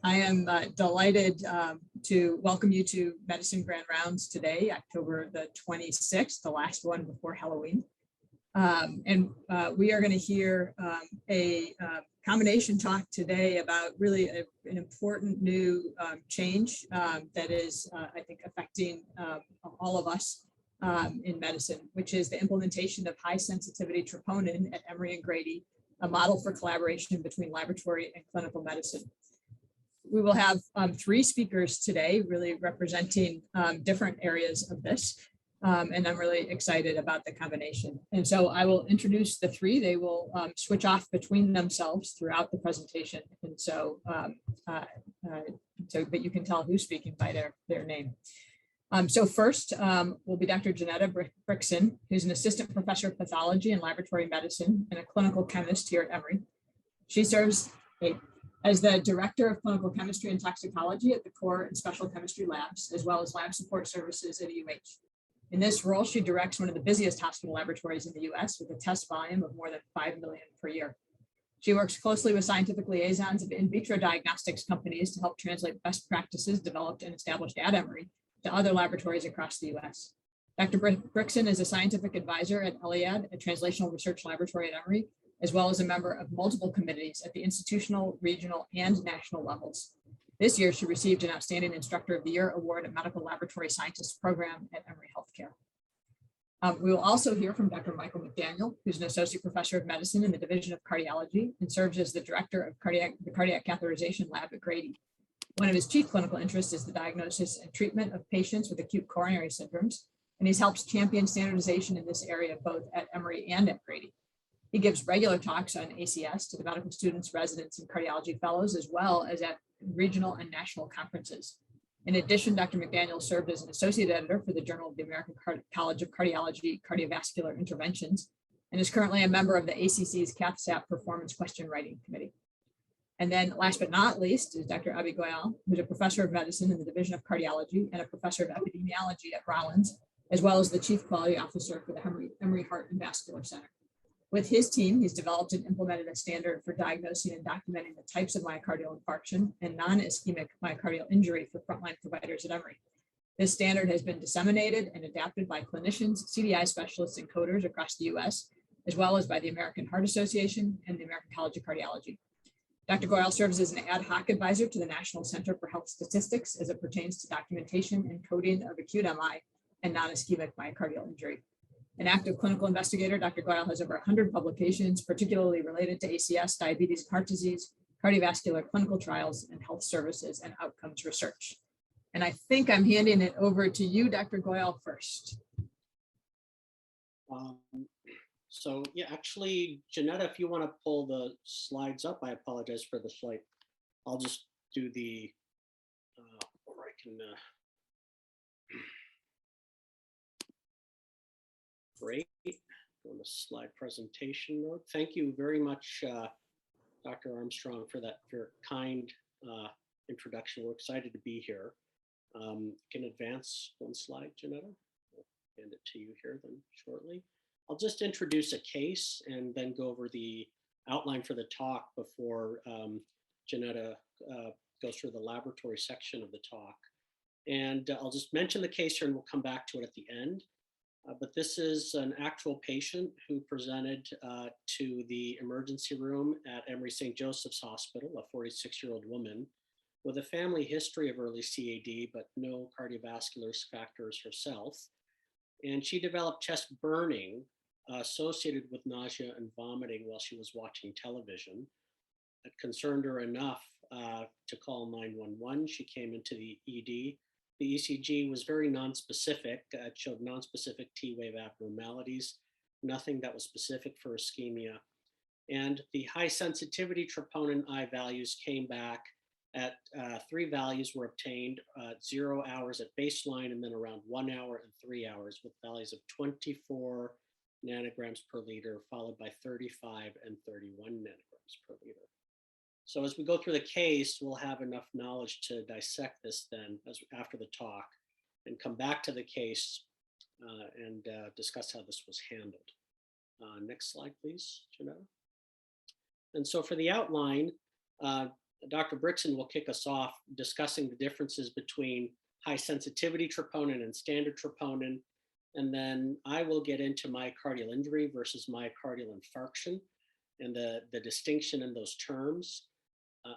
I am delighted to welcome you to Medicine Grand Rounds today, October the 26th, the last one before Halloween. We are going to hear a combination talk today about really an important new change that is, I think, affecting all of us in medicine, which is the implementation of high sensitivity troponin at Emory and Grady, a model for collaboration between laboratory and clinical medicine. We will have three speakers today, really representing different areas of this. And I'm really excited about the combination. And so I will introduce the three. They will switch off between themselves throughout the presentation. And so, but you can tell who's speaking by their name. So first will be Dr. Janetta Bryksin, who's an assistant professor of pathology and laboratory medicine and a clinical chemist here at Emory. She serves as the Director of Clinical Chemistry and Toxicology at the Core and Special Chemistry Labs, as well as lab support services at UH. In this role, she directs one of the busiest hospital laboratories in the US with a test volume of more than 5 million per year. She works closely with scientific liaisons of in vitro diagnostics companies to help translate best practices developed and established at Emory to other laboratories across the US. Dr. Bryksin is a scientific advisor at Eliad, a translational research laboratory at Emory, as well as a member of multiple committees at the institutional, regional, and national levels. This year, she received an Outstanding Instructor of the Year award at Medical Laboratory Scientist Program at Emory Healthcare. We will also hear from Dr. Michael McDaniel, who's an Associate Professor of Medicine in the Division of Cardiology and serves as the Director of the Cardiac Catheterization Lab at Grady. One of his chief clinical interests is the diagnosis and treatment of patients with acute coronary syndromes, and he's helped champion standardization in this area both at Emory and at Grady. He gives regular talks on ACS to the medical students, residents, and cardiology fellows, as well as at regional and national conferences. In addition, Dr. McDaniel served as an associate editor for the Journal of the American College of Cardiology Cardiovascular Interventions, and is currently a member of the ACC's CathSAP Performance Question Writing Committee. And then last but not least is Dr. Abhinav Goyal, who's a professor of medicine in the Division of Cardiology and a professor of epidemiology at Rollins, as well as the chief quality officer for the Emory Heart and Vascular Center. With his team, he's developed and implemented a standard for diagnosing and documenting the types of myocardial infarction and non-ischemic myocardial injury for frontline providers at Emory. This standard has been disseminated and adapted by clinicians, CDI specialists, and coders across the US, as well as by the American Heart Association and the American College of Cardiology. Dr. Goyal serves as an ad hoc advisor to the National Center for Health Statistics as it pertains to documentation and coding of acute MI and non-ischemic myocardial injury. An active clinical investigator, Dr. Goyal has over 100 publications, particularly related to ACS, diabetes, and heart disease, cardiovascular clinical trials, and health services and outcomes research. And I think I'm handing it over to you, Dr. Goyal, first. So yeah, actually, Janetta, if you want to pull the slides up, I apologize for the slide. I'll just do the, or I can, great, go to slide presentation mode. Thank you very much, Dr. Armstrong, for that very kind introduction. We're excited to be here. Can advance one slide, Janetta? I'll hand it to you here then shortly. I'll just introduce a case and then go over the outline for the talk before Janetta goes through the laboratory section of the talk. And I'll just mention the case here and we'll come back to it at the end. But this is an actual patient who presented to the emergency room at Emory St. Joseph's Hospital, a 46-year-old woman with a family history of early CAD, but no cardiovascular factors herself. And she developed chest burning associated with nausea and vomiting while she was watching television. It concerned her enough to call 911. She came into the ED. The ECG was very nonspecific. It showed nonspecific T-wave abnormalities, nothing that was specific for ischemia. And the high sensitivity troponin I values came back at 3 values were obtained, 0 hours at baseline, and then around 1 hour and 3 hours with values of 24 nanograms per liter, followed by 35 and 31 nanograms per liter. So as we go through the case, we'll have enough knowledge to dissect this then after the talk and come back to the case and discuss how this was handled. Next slide, please, Janetta. And so for the outline, Dr. Bryksin will kick us off discussing the differences between high sensitivity troponin and standard troponin. And then I will get into myocardial injury versus myocardial infarction and the distinction in those terms.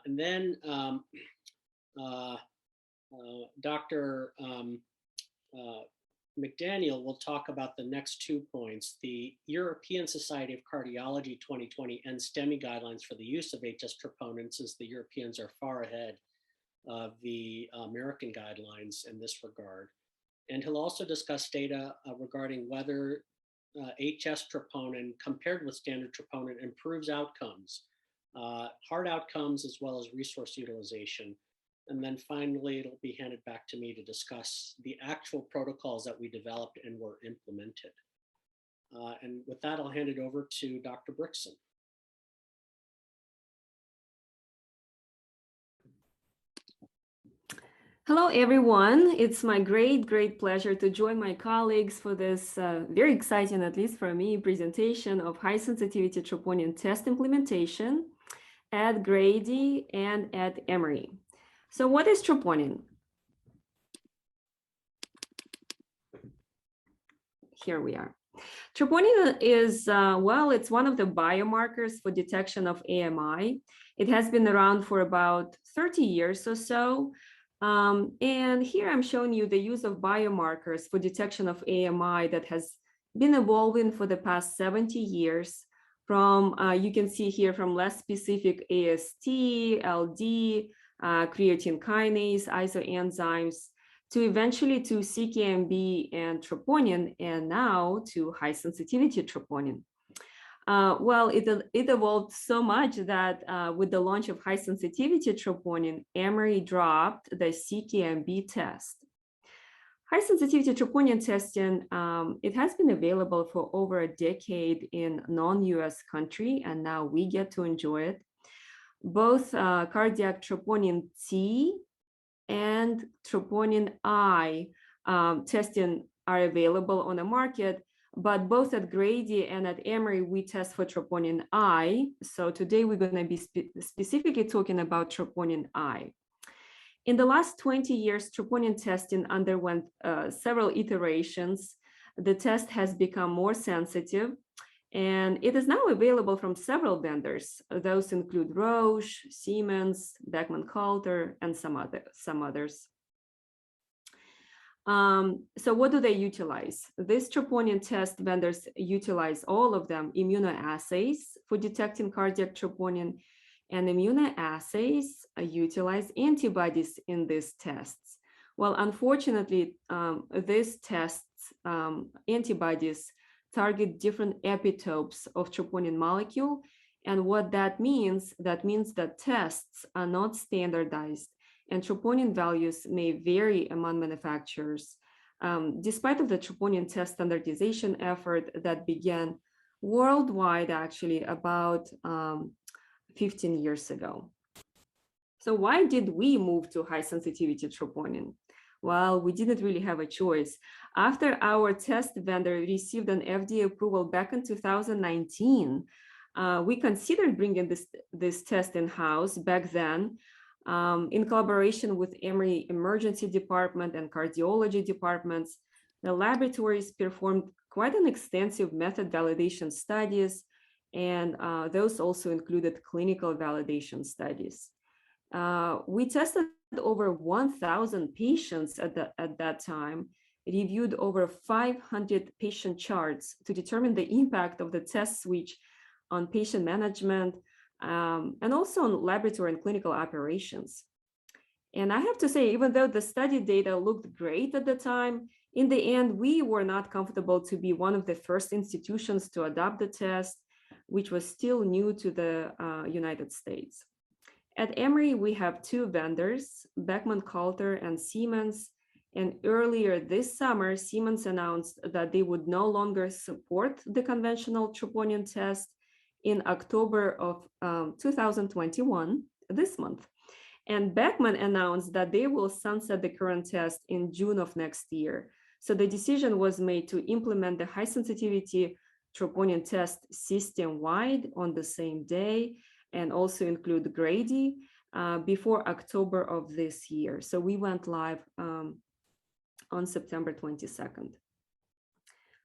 And then Dr. McDaniel will talk about the next 2 points, the European Society of Cardiology 2020 and STEMI guidelines for the use of HS troponin, since the Europeans are far ahead of the American guidelines in this regard. And he'll also discuss data regarding whether HS troponin compared with standard troponin improves outcomes, hard outcomes, as well as resource utilization. And then finally, it'll be handed back to me to discuss the actual protocols that we developed and were implemented. And with that, I'll hand it over to Dr. Bryksin. Hello, everyone. It's my great pleasure to join my colleagues for this very exciting, at least for me, presentation of high sensitivity troponin test implementation at Grady and at Emory. So what is troponin? Here we are. Troponin is, well, it's one of the biomarkers for detection of AMI. It has been around for about 30 years or so. And here I'm showing you the use of biomarkers for detection of AMI that has been evolving for the past 70 years from, you can see here, from less specific AST, LD, creatine kinase, isoenzymes, to eventually to CKMB and troponin, and now to high sensitivity troponin. Well, it evolved so much that with the launch of high sensitivity troponin, Emory dropped the CKMB test. High sensitivity troponin testing, it has been available for over a decade in non-US country, and now we get to enjoy it. Both cardiac troponin T and troponin I testing are available on the market, but both at Grady and at Emory, we test for troponin I. So today we're going to be specifically talking about troponin I. In the last 20 years, troponin testing underwent several iterations. The test has become more sensitive, and it is now available from several vendors. Those include Roche, Siemens, Beckman Coulter, and some others. So what do they utilize? These troponin test vendors utilize, all of them, immunoassays for detecting cardiac troponin, and immunoassays utilize antibodies in these tests. Well, unfortunately, these tests, antibodies, target different epitopes of troponin molecule. And what that means that tests are not standardized, and troponin values may vary among manufacturers, despite of the troponin test standardization effort that began worldwide actually about 15 years ago. So why did we move to high sensitivity troponin? Well, we didn't really have a choice. After our test vendor received an FDA approval back in 2019, we considered bringing this test in-house back then, in collaboration with Emory emergency department and cardiology departments. The laboratories performed quite an extensive method validation studies, and those also included clinical validation studies. We tested over 1,000 patients at that time, reviewed over 500 patient charts to determine the impact of the test switch on patient management, and also on laboratory and clinical operations. And I have to say, even though the study data looked great at the time, in the end, we were not comfortable to be one of the first institutions to adopt the test, which was still new to the United States. At Emory, we have two vendors, Beckman Coulter and Siemens. And earlier this summer, Siemens announced that they would no longer support the conventional troponin test in October of 2021, this month. And Beckman announced that they will sunset the current test in June of next year. So the decision was made to implement the high sensitivity troponin test system-wide on the same day, and also include Grady. before October of this year. So we went live on September 22nd.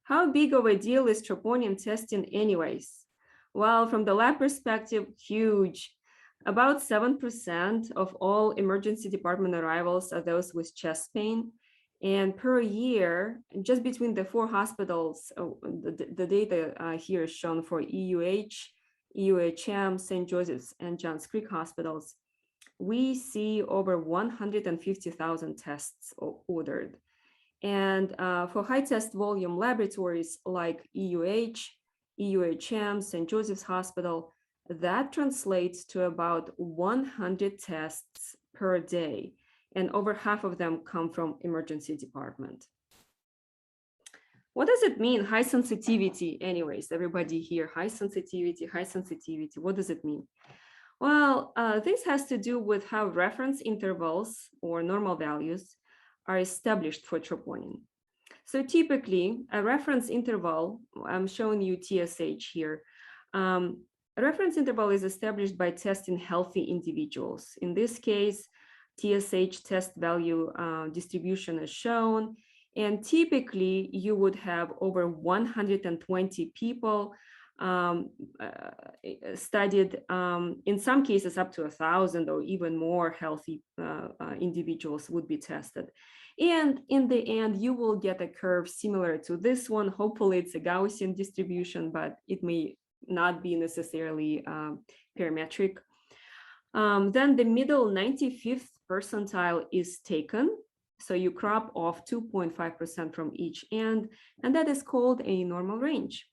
How big of a deal is troponin testing anyways? Well, from the lab perspective, huge. About 7% of all emergency department arrivals are those with chest pain. And per year, just between the 4 hospitals, the data here is shown for EUH, EUHM, St. Joseph's, and Johns Creek hospitals, we see over 150,000 tests ordered. And for high test volume laboratories like EUH, EUHM, St. Joseph's Hospital, that translates to about 100 tests per day. And over half of them come from emergency department. What does it mean, high sensitivity? Anyways, everybody here, high sensitivity, what does it mean? Well, this has to do with how reference intervals or normal values are established for troponin. So typically, a reference interval, I'm showing you TSH here. A reference interval is established by testing healthy individuals. In this case, TSH test value distribution is shown. And typically, you would have over 120 people studied, in some cases up to 1,000 or even more healthy individuals would be tested. And in the end, you will get a curve similar to this one. Hopefully it's a Gaussian distribution, but it may not be necessarily parametric. Then the middle 95th percentile is taken. So you crop off 2.5% from each end, and that is called a normal range.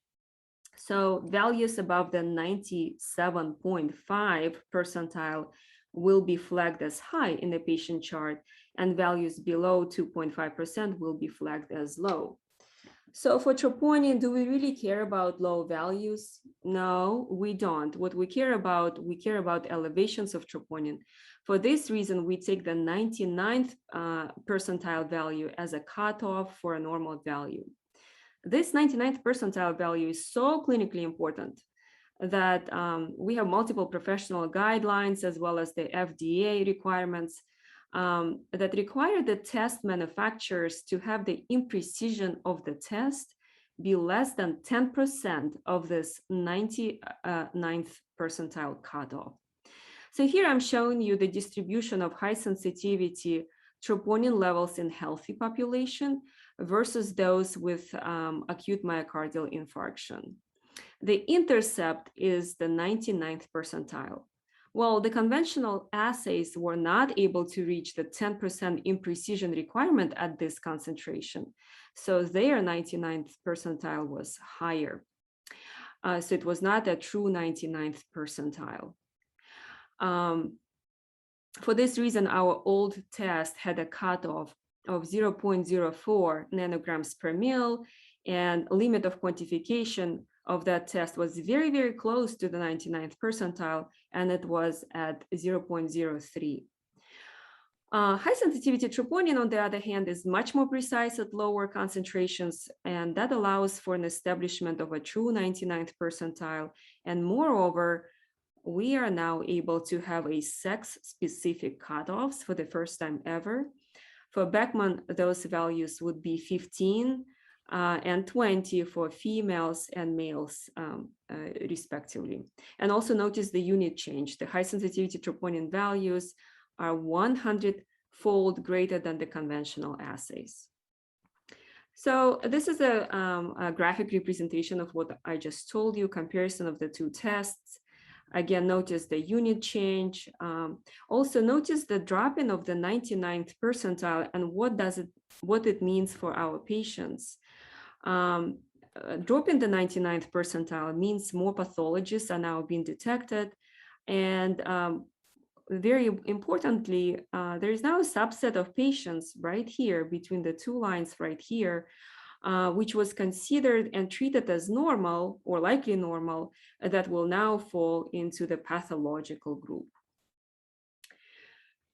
So values above the 97.5 percentile will be flagged as high in the patient chart, and values below 2.5% will be flagged as low. So for troponin, do we really care about low values? No, we don't. What we care about elevations of troponin. For this reason, we take the 99th percentile value as a cutoff for a normal value. This 99th percentile value is so clinically important that we have multiple professional guidelines as well as the FDA requirements that require the test manufacturers to have the imprecision of the test be less than 10% of this 99th percentile cutoff. So here I'm showing you the distribution of high sensitivity troponin levels in healthy population versus those with acute myocardial infarction. The intercept is the 99th percentile. Well, the conventional assays were not able to reach the 10% imprecision requirement at this concentration. So their 99th percentile was higher. So it was not a true 99th percentile. For this reason, our old test had a cutoff of 0.04 nanograms per mil, and limit of quantification of that test was very, very close to the 99th percentile, and it was at 0.03. High sensitivity troponin, on the other hand, is much more precise at lower concentrations, and that allows for an establishment of a true 99th percentile. And moreover, we are now able to have a sex-specific cutoffs for the first time ever. For Beckman, those values would be 15 and 20 for females and males, respectively. And also notice the unit change. The high sensitivity troponin values are 100-fold greater than the conventional assays. So this is a graphic representation of what I just told you, comparison of the two tests. Again, notice the unit change. Also notice the drop-in of the 99th percentile and what it means for our patients. Drop in the 99th percentile means more pathologies are now being detected. And very importantly, there is now a subset of patients right here between the two lines right here, which was considered and treated as normal or likely normal, that will now fall into the pathological group.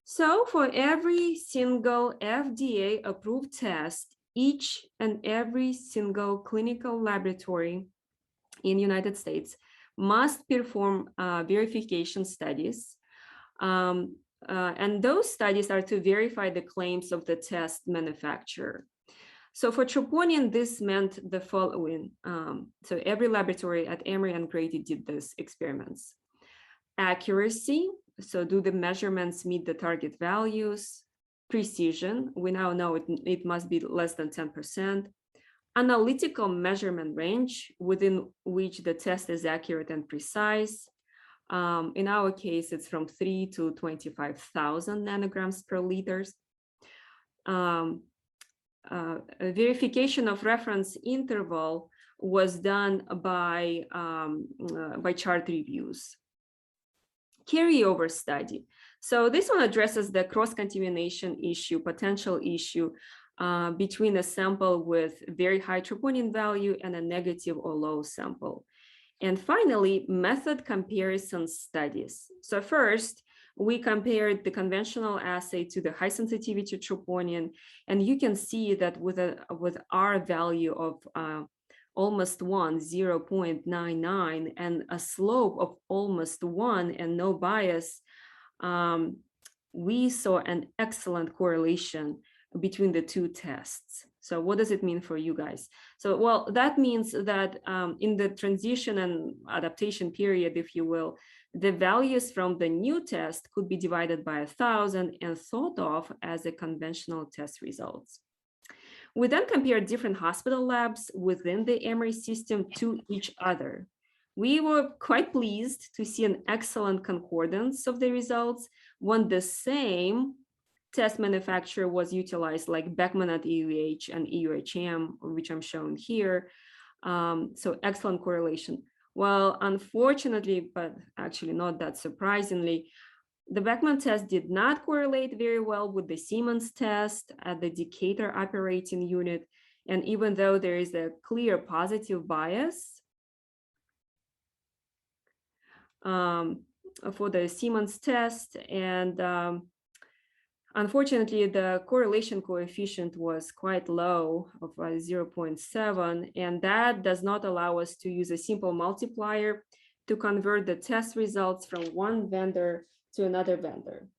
So for every single FDA approved test, each and every single clinical laboratory in the United States must perform verification studies And those studies are to verify the claims of the test manufacturer. So for troponin, this meant the following. So every laboratory at Emory and Grady did these experiments. Accuracy, so do the measurements meet the target values? Precision, we now know it must be less than 10%. Analytical measurement range within which the test is accurate and precise. In our case, it's from 3 to 25,000 nanograms per liters. Verification of reference interval was done by chart reviews. Carryover study. So this one addresses the cross-contamination issue, potential issue between a sample with very high troponin value and a negative or low sample. And finally, method comparison studies. So first, we compared the conventional assay to the high sensitivity troponin, and you can see that with R value of almost 1, 0.99, and a slope of almost 1 and no bias, we saw an excellent correlation between the two tests. So what does it mean for you guys? So, well, that means that in the transition and adaptation period, if you will, the values from the new test could be divided by 1,000 and thought of as a conventional test results. We then compared different hospital labs within the Emory system to each other. We were quite pleased to see an excellent concordance of the results when the same test manufacturer was utilized, like Beckman at EUH and EUHM, which I'm showing here. So excellent correlation. Well, unfortunately, but actually not that surprisingly, the Beckman test did not correlate very well with the Siemens test at the Decatur operating unit. And even though there is a clear positive bias for the Siemens test, and unfortunately, the correlation coefficient was quite low of 0.7, and that does not allow us to use a simple multiplier to convert the test results from one vendor to another vendor.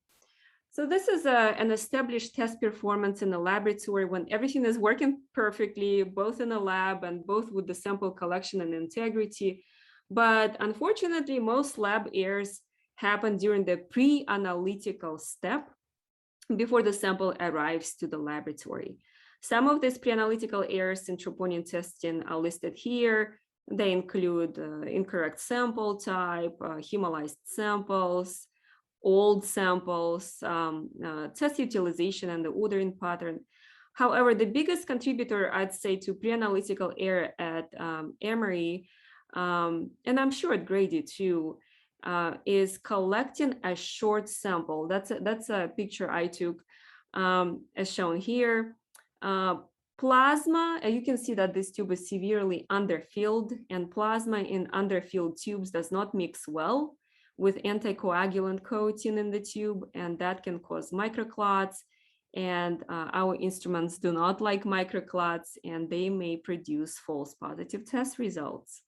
So this is an established test performance in a laboratory when everything is working perfectly, both in a lab and both with the sample collection and integrity. But unfortunately, most lab errors happen during the pre-analytical step before the sample arrives to the laboratory. Some of these pre-analytical errors in troponin testing are listed here. They include incorrect sample type, hemolyzed samples, old samples, test utilization, and the ordering pattern. However, the biggest contributor, I'd say, to pre-analytical error at Emory, and I'm sure at Grady too, is collecting a short sample. That's a picture I took as shown here. Plasma, you can see that this tube is severely underfilled, and plasma in underfilled tubes does not mix well with anticoagulant coating in the tube, and that can cause microclots. And our instruments do not like microclots, and they may produce false positive test results.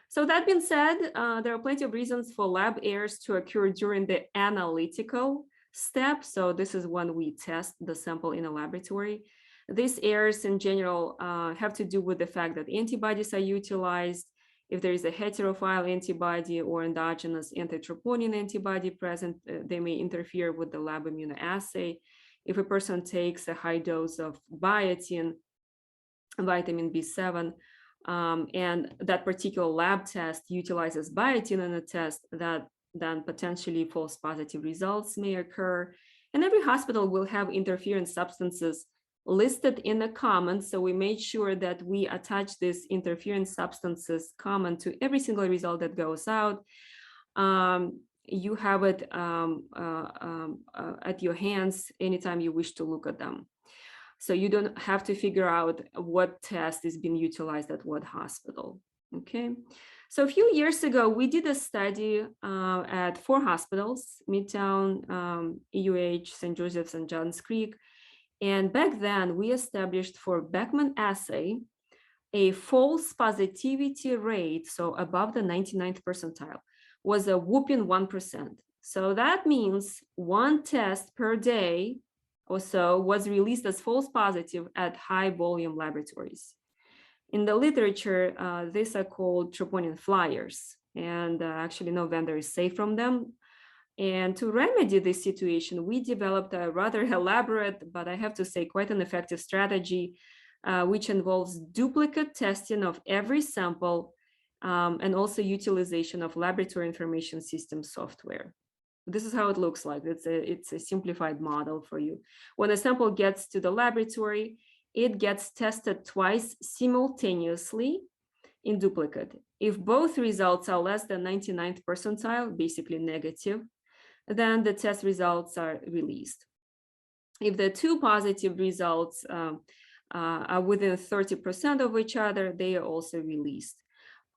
So that being said, there are plenty of reasons for lab errors to occur during the analytical step. So this is when we test the sample in a laboratory. These errors in general have to do with the fact that antibodies are utilized. If there is a heterophile antibody or endogenous anti-troponin antibody present, they may interfere with the lab immunoassay. If a person takes a high dose of biotin, vitamin B7, and that particular lab test utilizes biotin in a test, that then potentially false positive results may occur. And every hospital will have interfering substances listed in the comments. So we made sure that we attach this interfering substances comment to every single result that goes out. You have it at your hands anytime you wish to look at them. So you don't have to figure out what test is being utilized at what hospital, okay? So a few years ago, we did a study at 4 hospitals, Midtown, EUH, St. Joseph's, and Johns Creek. And back then, we established for Beckman assay a false positivity rate, so above the 99th percentile, was a whooping 1%. So that means one test per day or so was released as false positive at high volume laboratories. In the literature, these are called troponin flyers, and actually no vendor is safe from them. And to remedy this situation, we developed a rather elaborate, but I have to say quite an effective strategy, which involves duplicate testing of every sample and also utilization of laboratory information system software. This is how it looks like. It's a simplified model for you. When a sample gets to the laboratory, it gets tested twice simultaneously in duplicate. If both results are less than 99th percentile, basically negative, then the test results are released. If the two positive results are within 30% of each other, they are also released.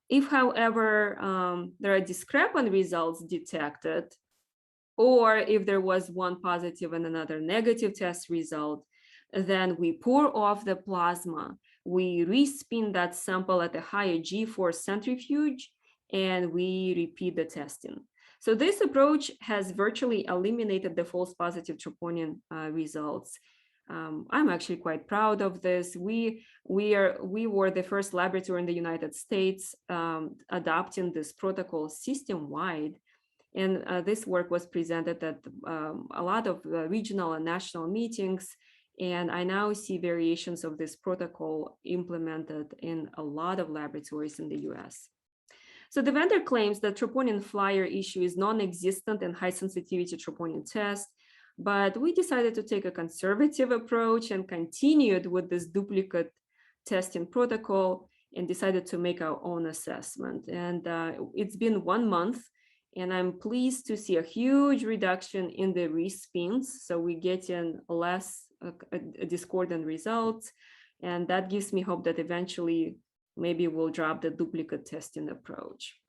If, however, there are discrepant results detected, or if there was one positive and another negative test result, then we pour off the plasma, we respin that sample at a higher G-force centrifuge, and we repeat the testing. So this approach has virtually eliminated the false positive troponin results. I'm actually quite proud of this. We were the first laboratory in the United States adopting this protocol system-wide. And this work was presented at a lot of regional and national meetings. And I now see variations of this protocol implemented in a lot of laboratories in the US. So the vendor claims that troponin flyer issue is non-existent in high sensitivity troponin test, but we decided to take a conservative approach and continued with this duplicate testing protocol and decided to make our own assessment. And it's been 1 month, and I'm pleased to see a huge reduction in the respins. So we get in less discordant results, and that gives me hope that eventually maybe we'll drop the duplicate testing approach.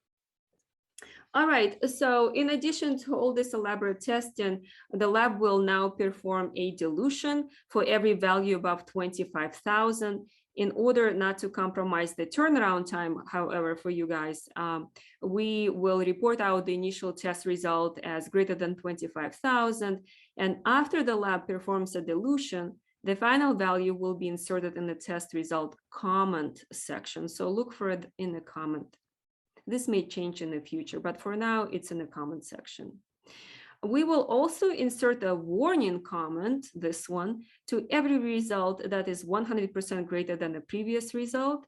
All right, so in addition to all this elaborate testing, the lab will now perform a dilution for every value above 25,000 in order not to compromise the turnaround time. However, for you guys, we will report out the initial test result as greater than 25,000. And after the lab performs a dilution, the final value will be inserted in the test result comment section. So look for it in the comment. This may change in the future, but for now, it's in the comment section. We will also insert a warning comment, this one, to every result that is 100% greater than the previous result.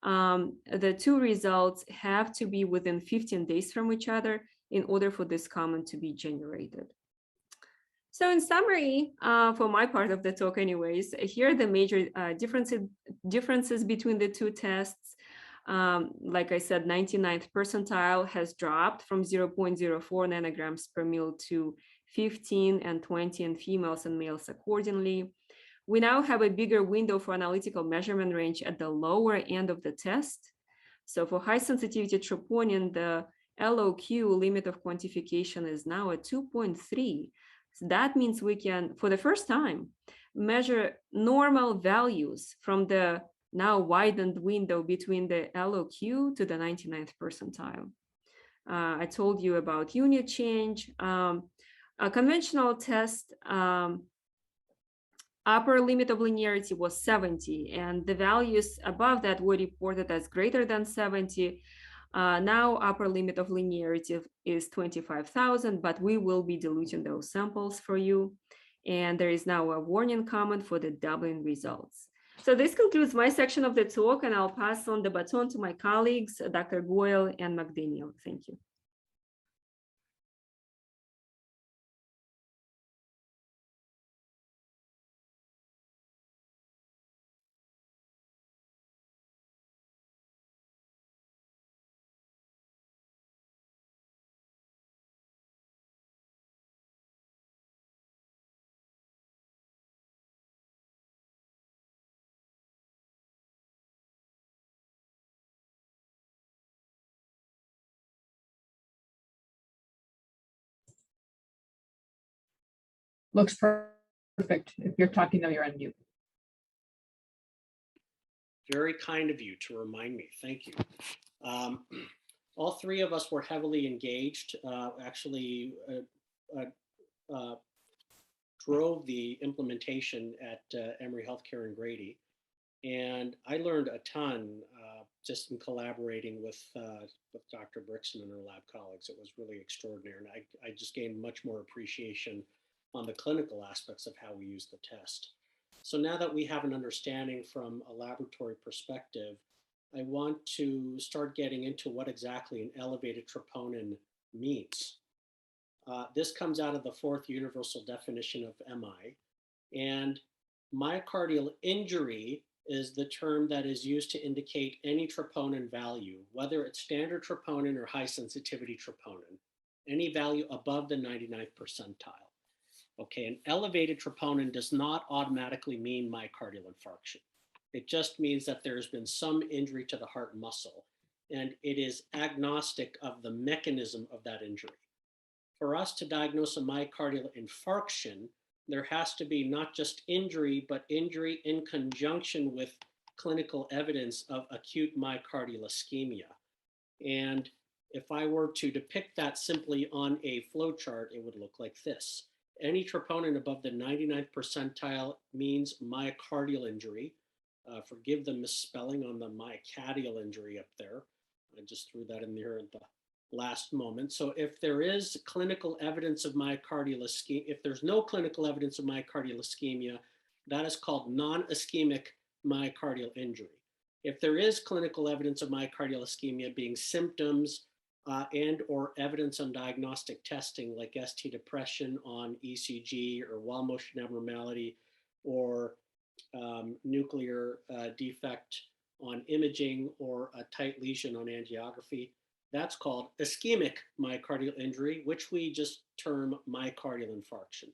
The two results have to be within 15 days from each other in order for this comment to be generated. So in summary, for my part of the talk anyways, here are the major differences between the two tests. Like I said, 99th percentile has dropped from 0.04 nanograms per ml to 15 and 20 in females and males accordingly. We now have a bigger window for analytical measurement range at the lower end of the test. So for high sensitivity troponin, the LOQ limit of quantification is now at 2.3. So that means we can, for the first time, measure normal values from the now widened window between the LOQ to the 99th percentile. I told you about unit change. A conventional test, upper limit of linearity was 70, and the values above that were reported as greater than 70. Now upper limit of linearity is 25,000, but we will be diluting those samples for you. And there is now a warning comment for the doubling results. So this concludes my section of the talk, and I'll pass on the baton to my colleagues, Dr. Goyal and McDaniel. Thank you. Looks perfect. If you're talking, though, you're on mute. Very kind of you to remind me. Thank you. All three of us were heavily engaged, actually drove the implementation at Emory Healthcare in Grady. And I learned a ton just in collaborating with Dr. Bryksin and her lab colleagues. It was really extraordinary. And I just gained much more appreciation on the clinical aspects of how we use the test. So now that we have an understanding from a laboratory perspective, I want to start getting into what exactly an elevated troponin means. This comes out of the fourth universal definition of MI. And myocardial injury is the term that is used to indicate any troponin value, whether it's standard troponin or high sensitivity troponin, any value above the 99th percentile. Okay, an elevated troponin does not automatically mean myocardial infarction. It just means that there's been some injury to the heart muscle, and it is agnostic of the mechanism of that injury. For us to diagnose a myocardial infarction, there has to be not just injury, but injury in conjunction with clinical evidence of acute myocardial ischemia. And if I were to depict that simply on a flow chart, it would look like this. Any troponin above the 99th percentile means myocardial injury. Forgive the misspelling on the myocardial injury up there. I just threw that in there at the last moment. So if there is clinical evidence of myocardial ischemia, if there's no clinical evidence of myocardial ischemia, that is called non-ischemic myocardial injury. If there is clinical evidence of myocardial ischemia being symptoms and or evidence on diagnostic testing like ST depression on ECG or wall motion abnormality or nuclear defect on imaging or a tight lesion on angiography, that's called ischemic myocardial injury, which we just term myocardial infarction.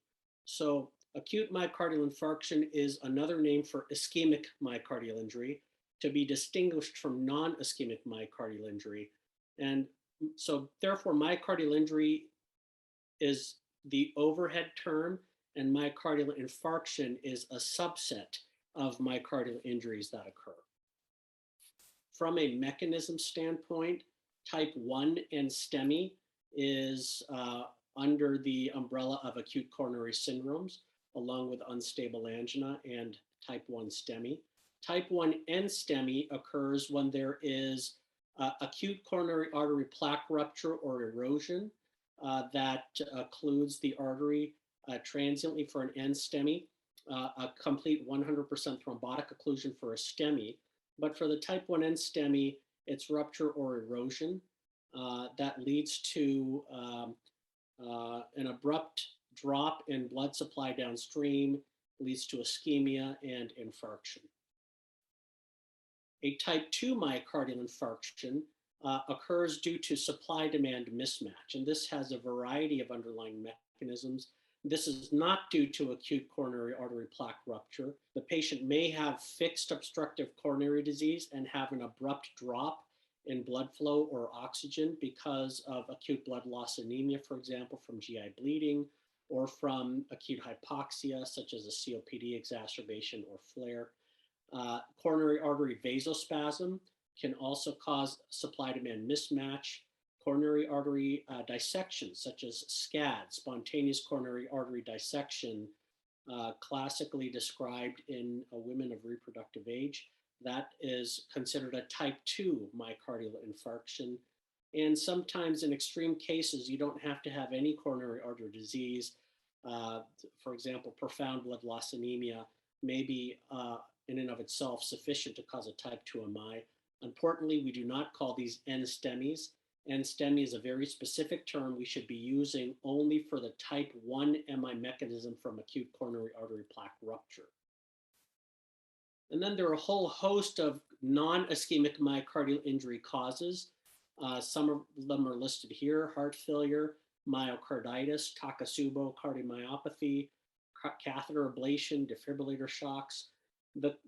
So acute myocardial infarction is another name for ischemic myocardial injury, to be distinguished from non-ischemic myocardial injury. And so therefore myocardial injury is the overhead term, and myocardial infarction is a subset of myocardial injuries that occur. From a mechanism standpoint, type 1 and STEMI is under the umbrella of acute coronary syndromes, along with unstable angina and type 1 STEMI. Type 1 and STEMI occurs when there is acute coronary artery plaque rupture or erosion that occludes the artery transiently for an NSTEMI, a complete 100% thrombotic occlusion for a STEMI. But for the type 1 NSTEMI, it's rupture or erosion that leads to an abrupt drop in blood supply downstream, leads to ischemia and infarction. A type 2 myocardial infarction occurs due to supply-demand mismatch, and this has a variety of underlying mechanisms. This is not due to acute coronary artery plaque rupture. The patient may have fixed obstructive coronary disease and have an abrupt drop in blood flow or oxygen because of acute blood loss anemia, for example, from GI bleeding, or from acute hypoxia, such as a COPD exacerbation or flare. Coronary artery vasospasm can also cause supply-demand mismatch. Coronary artery dissection, such as SCAD, spontaneous coronary artery dissection, classically described in women of reproductive age, that is considered a type 2 myocardial infarction. And sometimes in extreme cases, you don't have to have any coronary artery disease. For example, profound blood loss anemia may be in and of itself sufficient to cause a type 2 MI. Importantly, we do not call these NSTEMIs. NSTEMI is a very specific term we should be using only for the type 1 MI mechanism from acute coronary artery plaque rupture. And then there are a whole host of non-ischemic myocardial injury causes. Some of them are listed here: heart failure, myocarditis, Takotsubo cardiomyopathy, catheter ablation, defibrillator shocks.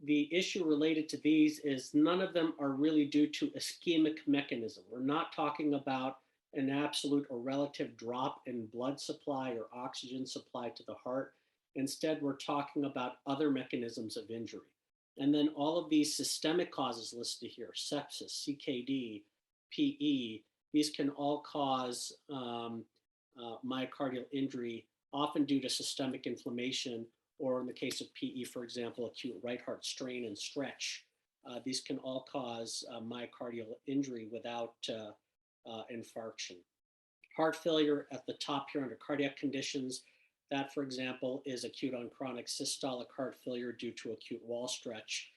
The issue related to these is none of them are really due to ischemic mechanism. We're not talking about an absolute or relative drop in blood supply or oxygen supply to the heart. Instead, we're talking about other mechanisms of injury. And then all of these systemic causes listed here: sepsis, CKD, PE, these can all cause myocardial injury, often due to systemic inflammation, or in the case of PE, for example, acute right heart strain and stretch. These can all cause myocardial injury without infarction. Heart failure at the top here under cardiac conditions, that, for example, is acute on chronic systolic heart failure due to acute wall stretch.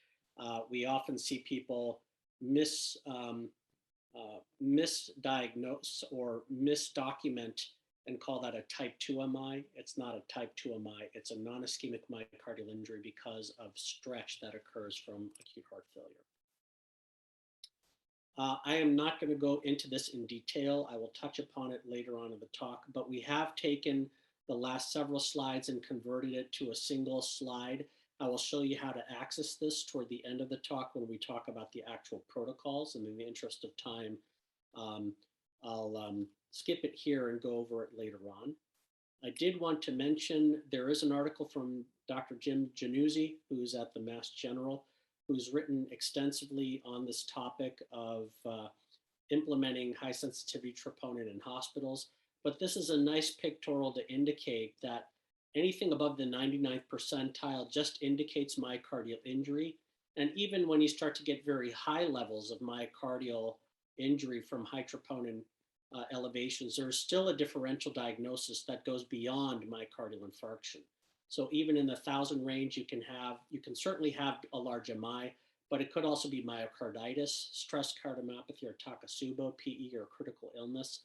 We often see people misdiagnose or misdocument and call that a type 2 MI. It's not a type 2 MI, it's a non-ischemic myocardial injury because of stretch that occurs from acute heart failure. I am not going to go into this in detail. I will touch upon it later on in the talk, but we have taken the last several slides and converted it to a single slide. I will show you how to access this toward the end of the talk when we talk about the actual protocols, and in the interest of time, I'll skip it here and go over it later on. I did want to mention there is an article from Dr. Jim Januzzi, who's at the Mass General, who's written extensively on this topic of implementing high sensitivity troponin in hospitals. But this is a nice pictorial to indicate that anything above the 99th percentile just indicates myocardial injury. And even when you start to get very high levels of myocardial injury from high troponin elevations, there's still a differential diagnosis that goes beyond myocardial infarction. So even in the 1,000 range, you can certainly have a large MI, but it could also be myocarditis, stress cardiomyopathy, or Takotsubo, PE, or critical illness.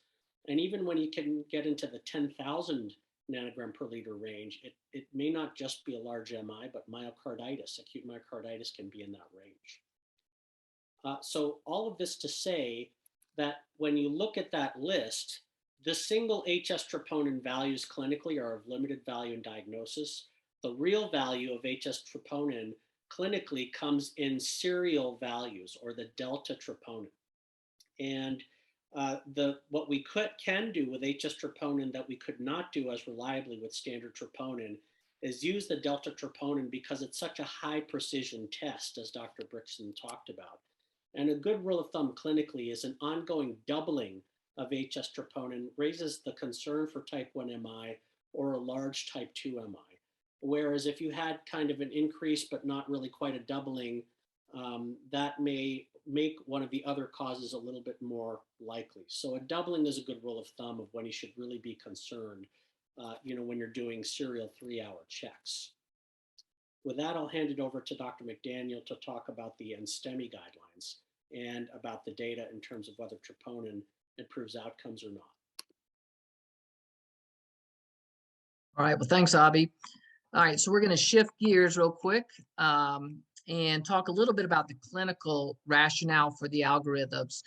And even when you can get into the 10,000 nanogram per liter range, it may not just be a large MI, but myocarditis, acute myocarditis can be in that range. So all of this to say that when you look at that list, the single HS troponin values clinically are of limited value in diagnosis. The real value of HS troponin clinically comes in serial values, or the delta troponin. And what we can do with HS troponin that we could not do as reliably with standard troponin is use the delta troponin because it's such a high precision test, as Dr. Bryksin talked about. And a good rule of thumb clinically is an ongoing doubling of HS troponin raises the concern for type 1 MI or a large type 2 MI. Whereas if you had kind of an increase but not really quite a doubling, that may make one of the other causes a little bit more likely. So a doubling is a good rule of thumb of when you should really be concerned, when you're doing serial 3-hour checks. With that, I'll hand it over to Dr. McDaniel to talk about the NSTEMI guidelines and about the data in terms of whether troponin improves outcomes or not. All right, well, thanks, Abhi. All right, so we're going to shift gears real quick and talk a little bit about the clinical rationale for the algorithms.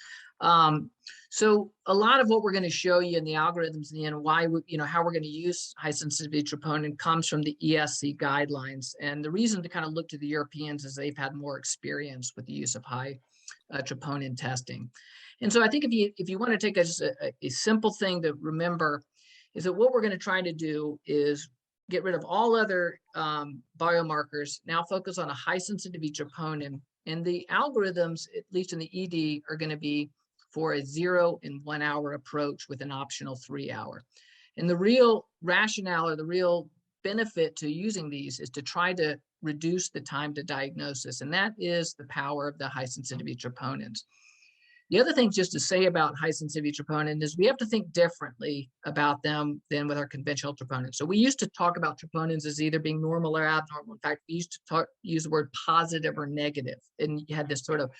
So a lot of what we're going to show you in the algorithms and why how we're going to use high sensitivity troponin comes from the ESC guidelines. And the reason to kind of look to the Europeans is they've had more experience with the use of high troponin testing. And so I think if you want to take a simple thing to remember is that what we're going to try to do is get rid of all other biomarkers, now focus on a high sensitivity troponin. And the algorithms, at least in the ED, are going to be for a 0 and 1 hour approach with an optional 3-hour. And the real rationale or the real benefit to using these is to try to reduce the time to diagnosis. And that is the power of the high sensitivity troponins. The other thing just to say about high sensitivity troponin is we have to think differently about them than with our conventional troponins. So we used to talk about troponins as either being normal or abnormal. In fact, we used to use the word positive or negative. And you had this sort of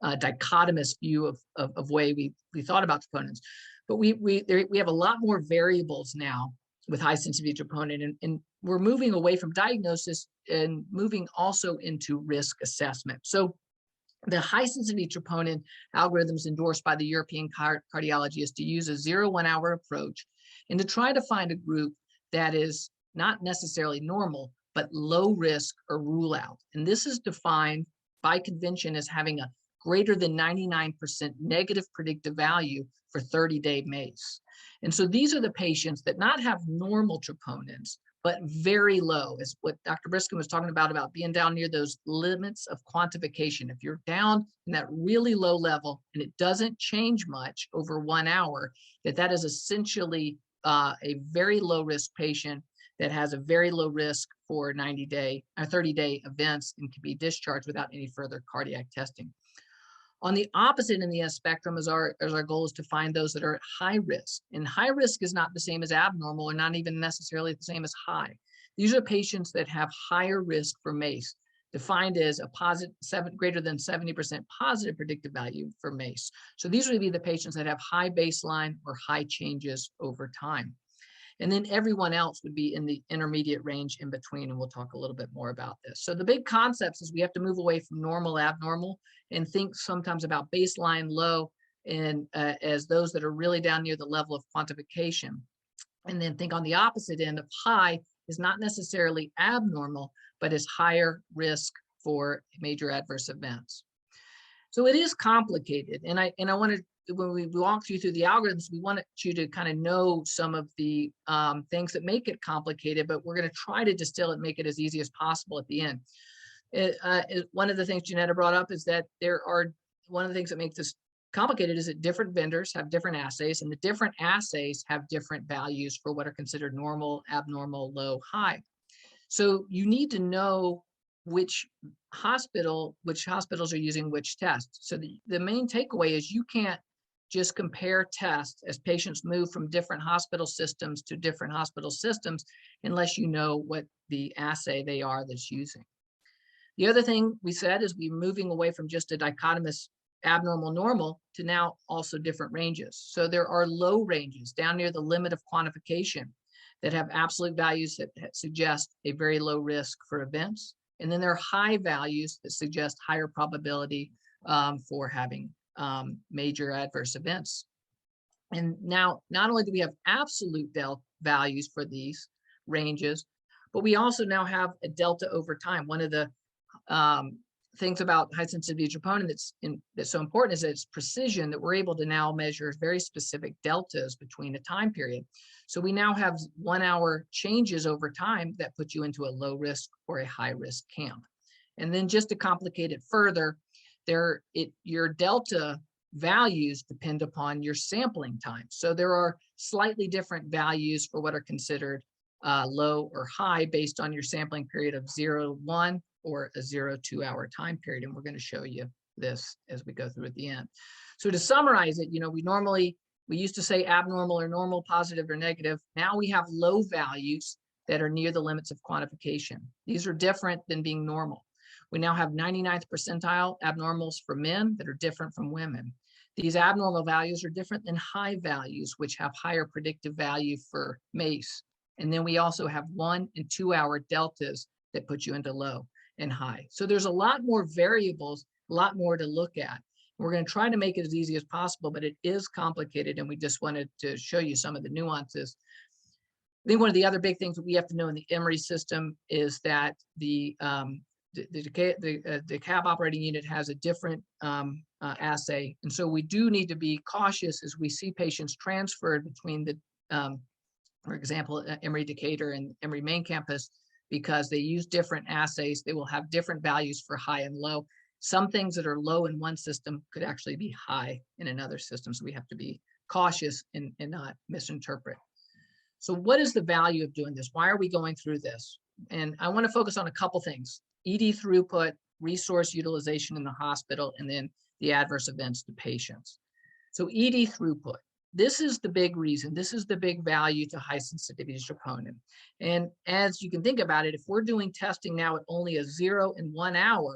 dichotomous view of way we thought about troponins. But we have a lot more variables now with high sensitivity troponin, and we're moving away from diagnosis and moving also into risk assessment. So the high sensitivity troponin algorithms endorsed by the European cardiology is to use a 0-1 hour approach and to try to find a group that is not necessarily normal, but low risk or rule out. And this is defined by convention as having a greater than 99% negative predictive value for 30-day MACE. And so these are the patients that not have normal troponins, but very low. Is what Dr. Bryksin was talking about being down near those limits of quantification. If you're down in that really low level and it doesn't change much over 1 hour, that is essentially a very low risk patient that has a very low risk for 90-day or 30-day events and can be discharged without any further cardiac testing. On the opposite end of the spectrum is our goal is to find those that are at high risk. And high risk is not the same as abnormal or not even necessarily the same as high. These are patients that have higher risk for MACE, defined as a greater than 70% positive predictive value for MACE. So these would be the patients that have high baseline or high changes over time. And then everyone else would be in the intermediate range in between, and we'll talk a little bit more about this. So the big concepts is we have to move away from normal, abnormal, and think sometimes about baseline, low, and as those that are really down near the level of quantification. And then think on the opposite end of high is not necessarily abnormal, but is higher risk for major adverse events. So it is complicated, and I wanted, when we walk you through the algorithms, we want you to kind of know some of the things that make it complicated, but we're going to try to distill it and make it as easy as possible at the end. One of the things Janetta brought up is that one of the things that makes this complicated is that different vendors have different assays, and the different assays have different values for what are considered normal, abnormal, low, high. So you need to know which hospitals are using which tests. So the main takeaway is you can't just compare tests as patients move from different hospital systems to different hospital systems unless you know what the assay they are that's using. The other thing we said is we're moving away from just a dichotomous abnormal normal to now also different ranges. So there are low ranges down near the limit of quantification that have absolute values that suggest a very low risk for events. And then there are high values that suggest higher probability for having major adverse events. And now, not only do we have absolute values for these ranges, but we also now have a delta over time. One of the things about high sensitivity troponin that's so important is that it's precision, that we're able to now measure very specific deltas between a time period. So we now have 1 hour changes over time that put you into a low risk or a high risk camp. And then just to complicate it further, your delta values depend upon your sampling time. So there are slightly different values for what are considered low or high based on your sampling period of 0 to 1 or a 0 to 2 hour time period. And we're going to show you this as we go through at the end. So to summarize it, we used to say abnormal or normal, positive or negative. Now we have low values that are near the limits of quantification. These are different than being normal. We now have 99th percentile abnormals for men that are different from women. These abnormal values are different than high values, which have higher predictive value for MACE. And then we also have 1 and 2 hour deltas that put you into low and high. So there's a lot more variables, a lot more to look at. We're going to try to make it as easy as possible, but it is complicated, and we just wanted to show you some of the nuances. I think one of the other big things that we have to know in the Emory system is that the cab operating unit has a different assay, and so we do need to be cautious as we see patients transferred between the, for example, Emory Decatur and Emory main campus, because they use different assays. They will have different values for high and low. Some things that are low in one system could actually be high in another system. So we have to be cautious and not misinterpret. So what is the value of doing this? Why are we going through this? And I want to focus on a couple things: ED throughput, resource utilization in the hospital, and then the adverse events to patients. So ED throughput. This is the big reason. This is the big value to high sensitivity troponin. And as you can think about it, if we're doing testing now at only a 0 and 1 hour,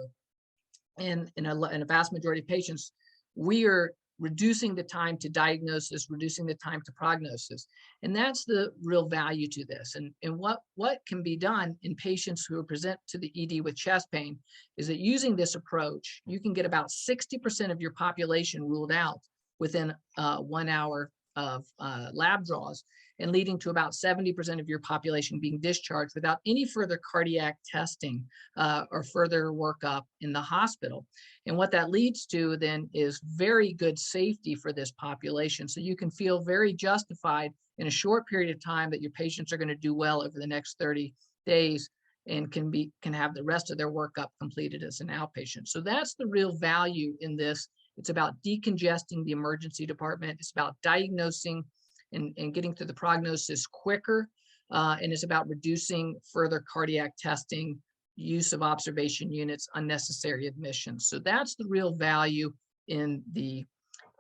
in a vast majority of patients, we are reducing the time to diagnosis, reducing the time to prognosis. And that's the real value to this. And what can be done in patients who present to the ED with chest pain is that using this approach, you can get about 60% of your population ruled out within 1 hour of lab draws and leading to about 70% of your population being discharged without any further cardiac testing or further workup in the hospital. And what that leads to then is very good safety for this population. So you can feel very justified in a short period of time that your patients are going to do well over the next 30 days and can have the rest of their workup completed as an outpatient. So that's the real value in this. It's about decongesting the emergency department. It's about diagnosing and getting to the prognosis quicker. And it's about reducing further cardiac testing, use of observation units, unnecessary admissions. So that's the real value in the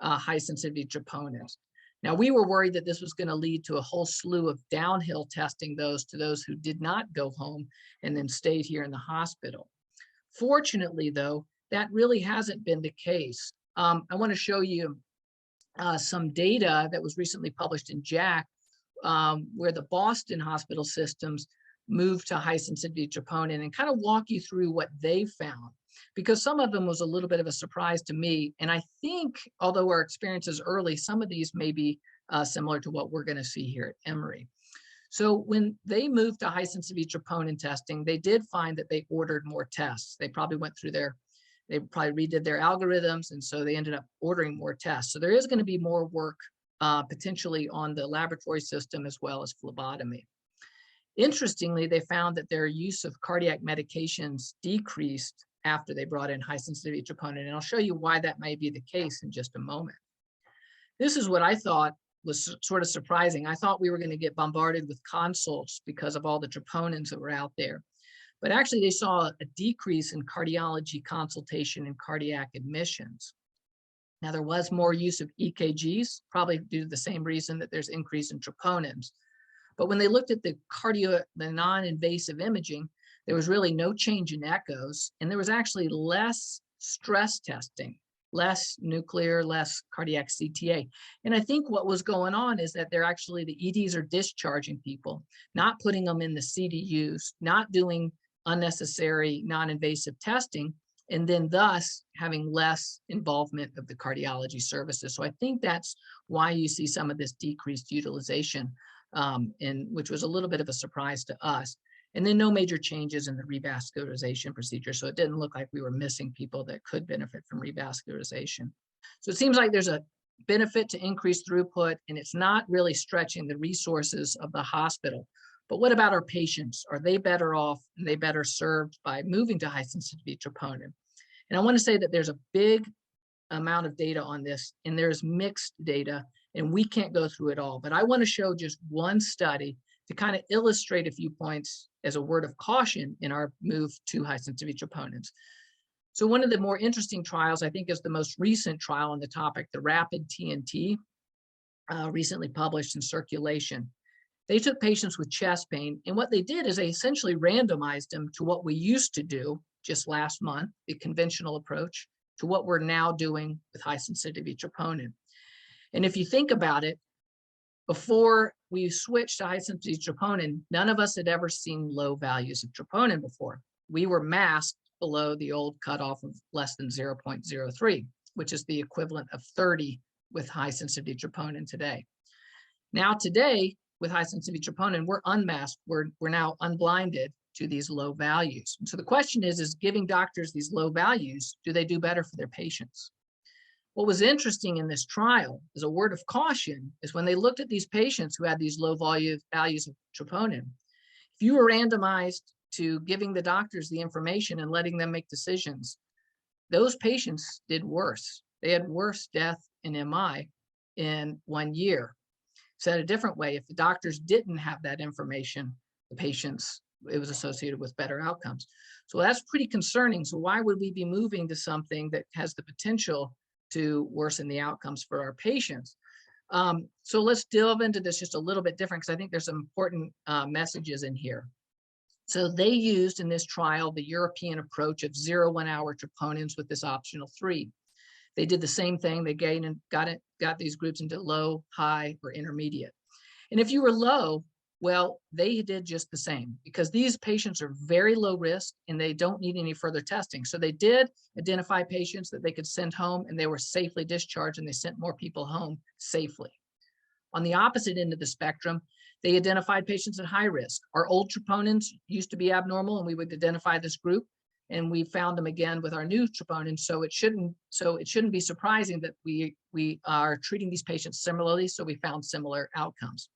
high sensitivity troponins. Now, we were worried that this was going to lead to a whole slew of downhill testing to those who did not go home and then stayed here in the hospital. Fortunately, though, that really hasn't been the case. I want to show you some data that was recently published in JACC, where the Boston hospital systems moved to high sensitivity troponin, and kind of walk you through what they found, because some of them was a little bit of a surprise to me. And I think, although our experience is early, some of these may be similar to what we're going to see here at Emory. So when they moved to high sensitivity troponin testing, they did find that they ordered more tests. They probably went through they probably redid their algorithms, and so they ended up ordering more tests. So there is going to be more work potentially on the laboratory system as well as phlebotomy. Interestingly, they found that their use of cardiac medications decreased after they brought in high sensitivity troponin, and I'll show you why that may be the case in just a moment. This is what I thought was sort of surprising. I thought we were going to get bombarded with consults because of all the troponins that were out there. But actually, they saw a decrease in cardiology consultation and cardiac admissions. Now, there was more use of EKGs, probably due to the same reason that there's increase in troponins. But when they looked at the non-invasive imaging, there was really no change in echoes, and there was actually less stress testing, less nuclear, less cardiac CTA. And I think what was going on is that the EDs are discharging people, not putting them in the CDUs, not doing unnecessary non-invasive testing, and then thus having less involvement of the cardiology services. So I think that's why you see some of this decreased utilization, which was a little bit of a surprise to us. And then no major changes in the revascularization procedure. So it didn't look like we were missing people that could benefit from revascularization. So it seems like there's a benefit to increased throughput, and it's not really stretching the resources of the hospital. But what about our patients? Are they better off and they better served by moving to high sensitivity troponin? And I want to say that there's a big amount of data on this, and there's mixed data, and we can't go through it all. But I want to show just one study to kind of illustrate a few points as a word of caution in our move to high sensitivity troponins. So one of the more interesting trials, I think, is the most recent trial on the topic, the RAPID TNT, recently published in Circulation. They took patients with chest pain, and what they did is they essentially randomized them to what we used to do just last month, the conventional approach, to what we're now doing with high sensitivity troponin. And if you think about it, before we switched to high sensitivity troponin, none of us had ever seen low values of troponin before. We were masked below the old cutoff of less than 0.03, which is the equivalent of 30 with high sensitivity troponin today. Now today, with high sensitivity troponin, we're unmasked. We're now unblinded to these low values. And so the question is giving doctors these low values, do they do better for their patients? What was interesting in this trial, as a word of caution, is when they looked at these patients who had these low values of troponin, if you were randomized to giving the doctors the information and letting them make decisions, those patients did worse. They had worse death and MI in 1 year. Said a different way, if the doctors didn't have that information, the patients, it was associated with better outcomes. So that's pretty concerning. So why would we be moving to something that has the potential to worsen the outcomes for our patients? So let's delve into this just a little bit different, because I think there's some important messages in here. So they used in this trial the European approach of 0 1 hour troponins with this optional 3. They did the same thing. They got these groups into low, high, or intermediate. And if you were low, well, they did just the same, because these patients are very low risk and they don't need any further testing. So they did identify patients that they could send home, and they were safely discharged, and they sent more people home safely. On the opposite end of the spectrum, they identified patients at high risk. Our old troponins used to be abnormal, and we would identify this group, and we found them again with our new troponin. So it shouldn't be surprising that we are treating these patients similarly. So we found similar outcomes.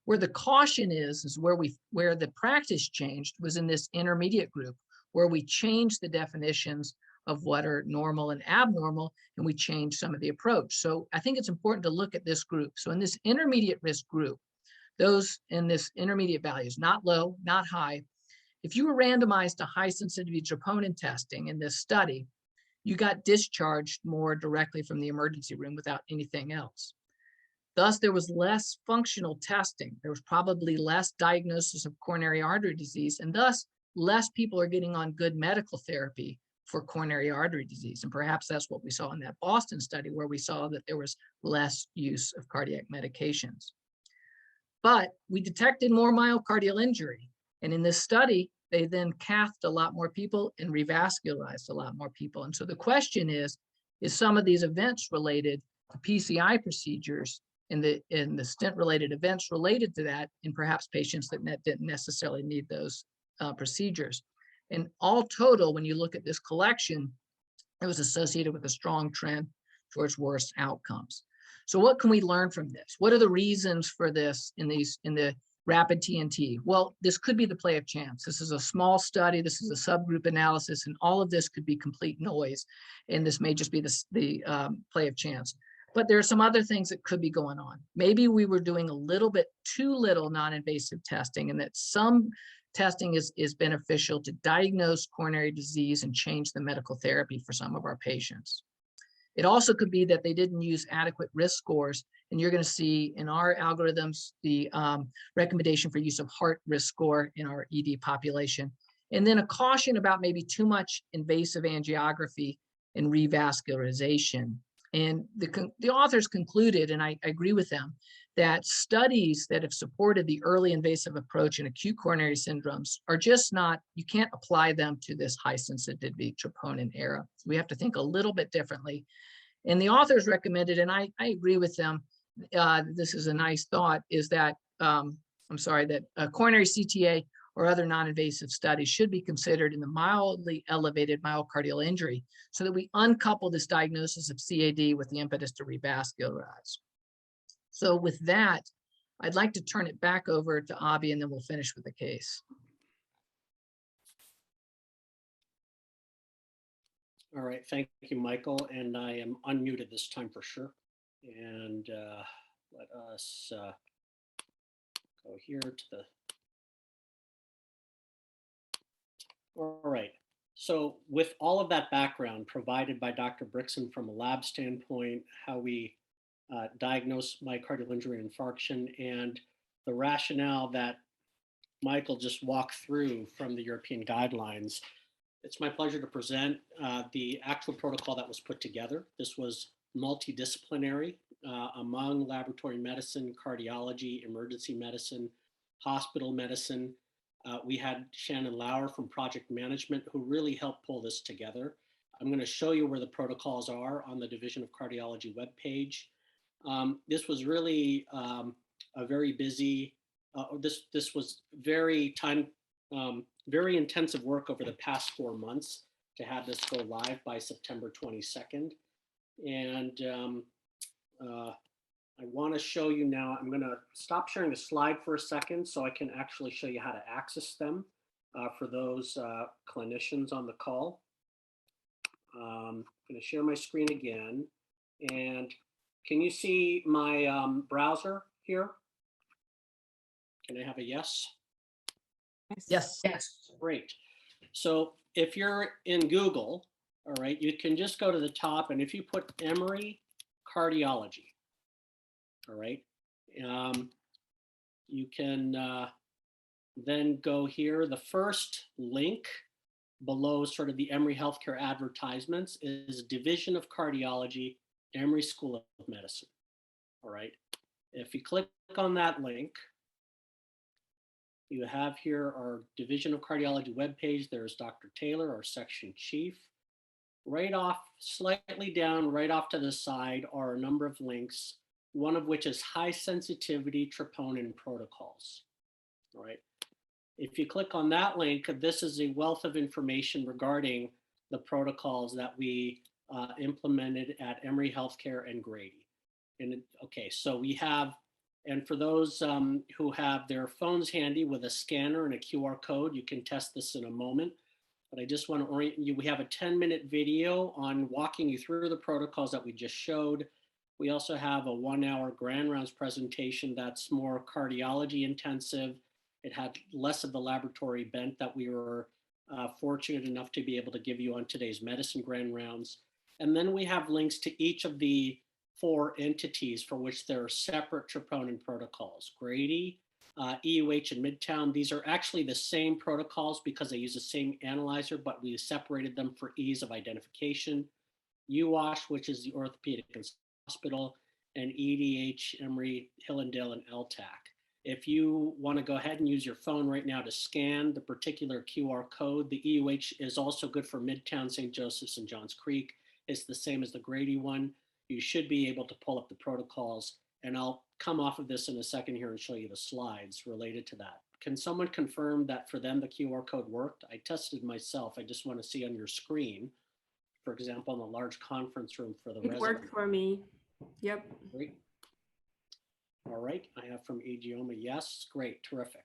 Where the caution is where the practice changed was in this intermediate group, where we changed the definitions of what are normal and abnormal, and we changed some of the approach. So I think it's important to look at this group. So in this intermediate risk group, those in this intermediate values, not low, not high, if you were randomized to high sensitivity troponin testing in this study, you got discharged more directly from the emergency room without anything else. Thus, there was less functional testing. There was probably less diagnosis of coronary artery disease, and thus less people are getting on good medical therapy for coronary artery disease. And perhaps that's what we saw in that Boston study, where we saw that there was less use of cardiac medications. But we detected more myocardial injury. And in this study, they then cathed a lot more people and revascularized a lot more people. And so the question is some of these events related to PCI procedures and the stent-related events related to that in perhaps patients that didn't necessarily need those procedures? And all total, when you look at this collection, it was associated with a strong trend towards worse outcomes. So what can we learn from this? What are the reasons for this in the rapid TNT? Well, this could be the play of chance. This is a small study. This is a subgroup analysis, and all of this could be complete noise. And this may just be the play of chance. But there are some other things that could be going on. Maybe we were doing a little bit too little non-invasive testing, and that some testing is beneficial to diagnose coronary disease and change the medical therapy for some of our patients. It also could be that they didn't use adequate risk scores, and you're going to see in our algorithms the recommendation for use of heart risk score in our ED population, and then a caution about maybe too much invasive angiography and revascularization. And the authors concluded, and I agree with them, that studies that have supported the early invasive approach in acute coronary syndromes are just not, you can't apply them to this high sensitivity troponin era. So we have to think a little bit differently. And the authors recommended, and I agree with them, this is a nice thought, is that, that coronary CTA or other non-invasive studies should be considered in the mildly elevated myocardial injury so that we uncouple this diagnosis of CAD with the impetus to revascularize. So with that, I'd like to turn it back over to Abhi, and then we'll finish with the case. All right, thank you, Michael. And I am unmuted this time for sure. And let us go here to the. All right, so with all of that background provided by Dr. Bryksin from a lab standpoint, how we diagnose myocardial injury and infarction, and the rationale that Michael just walked through from the European guidelines, it's my pleasure to present the actual protocol that was put together. This was multidisciplinary among laboratory medicine, cardiology, emergency medicine, hospital medicine. We had Shannon Lauer from project management who really helped pull this together. I'm going to show you where the protocols are on the Division of Cardiology webpage. This was really a very busy, this was very very intensive work over the past 4 months to have this go live by September 22nd. And I want to show you now, I'm going to stop sharing the slide for a second so I can actually show you how to access them for those clinicians on the call. I'm going to share my screen again. And can you see my browser here? Can I have a yes? Yes. Yes. Great. So if you're in Google, all right, you can just go to the top, and if you put Emory cardiology, all right, you can then go here. The first link below sort of the Emory Healthcare advertisements is Division of Cardiology, Emory School of Medicine. All right. If you click on that link, you have here our Division of Cardiology webpage. There's Dr. Taylor, our section chief. Right off, slightly down, right off to the side are a number of links one of which is high sensitivity troponin protocols. All right. If you click on that link, this is a wealth of information regarding the protocols that we implemented at Emory Healthcare and Grady. And okay, so we have, and for those who have their phones handy with a scanner and a QR code, you can test this in a moment. But I just want to orient you. We have a 10-minute video on walking you through the protocols that we just showed. We also have a 1-hour grand rounds presentation that's more cardiology intensive. It had less of the laboratory bent that we were fortunate enough to be able to give you on today's medicine grand rounds. And then we have links to each of the 4 entities for which there are separate troponin protocols. Grady, EUH, and Midtown. These are actually the same protocols because they use the same analyzer, but we separated them for ease of identification. UWASH, which is the Orthopedic Hospital, and EDH, Emory, Hillendale, and LTAC. If you want to go ahead and use your phone right now to scan the particular QR code, the EUH is also good for Midtown, St. Joseph's, and Johns Creek. It's the same as the Grady one. You should be able to pull up the protocols, and I'll come off of this in a second here and show you the slides related to that. Can someone confirm that for them the QR code worked? I tested myself. I just want to see on your screen, for example, in the large conference room for the residents. It worked for me. Yep. Great. All right, I have from Agioma, yes, great, terrific.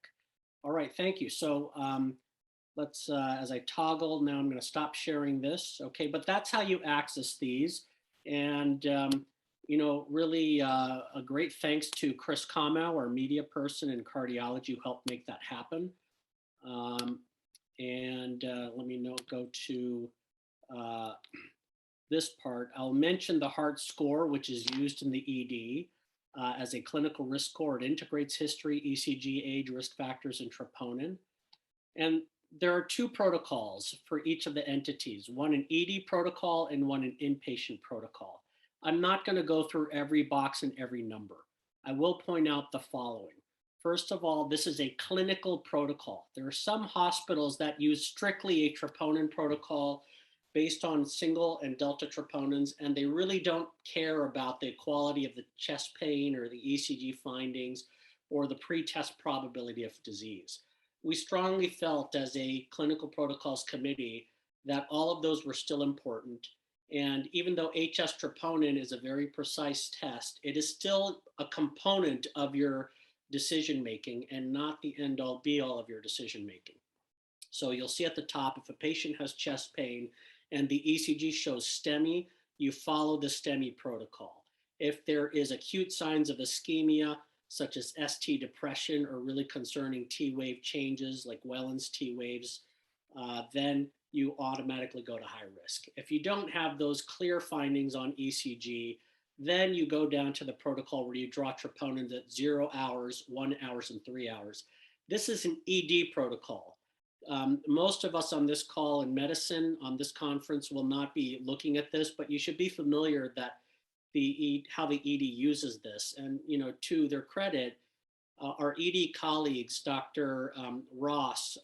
All right, thank you. So let's, as I toggle, now I'm gonna stop sharing this, okay, but that's how you access these. And, you know, really a great thanks to Chris Kamau, our media person in cardiology, who helped make that happen. Let me go to this part. I'll mention the heart score, which is used in the ED. As a clinical risk score. It integrates history, ECG, age, risk factors, and troponin. And there are 2 protocols for each of the entities, one an ED protocol and one an inpatient protocol. I'm not going to go through every box and every number. I will point out the following. First of all, this is a clinical protocol. There are some hospitals that use strictly a troponin protocol based on single and delta troponins, and they really don't care about the quality of the chest pain or the ECG findings or the pre-test probability of disease. We strongly felt as a clinical protocols committee that all of those were still important. And even though HS troponin is a very precise test, it is still a component of your decision-making and not the end-all be-all of your decision-making. So you'll see at the top, if a patient has chest pain, and the ECG shows STEMI, you follow the STEMI protocol. If there is acute signs of ischemia, such as ST depression or really concerning T wave changes like Wellens T waves, then you automatically go to high risk. If you don't have those clear findings on ECG, then you go down to the protocol where you draw troponins at 0 hours, 1 hour, and 3 hours. This is an ED protocol. Most of us on this call in medicine on this conference will not be looking at this, but you should be familiar that how the ED uses this. And you know, to their credit, our ED colleagues, Dr. Ross,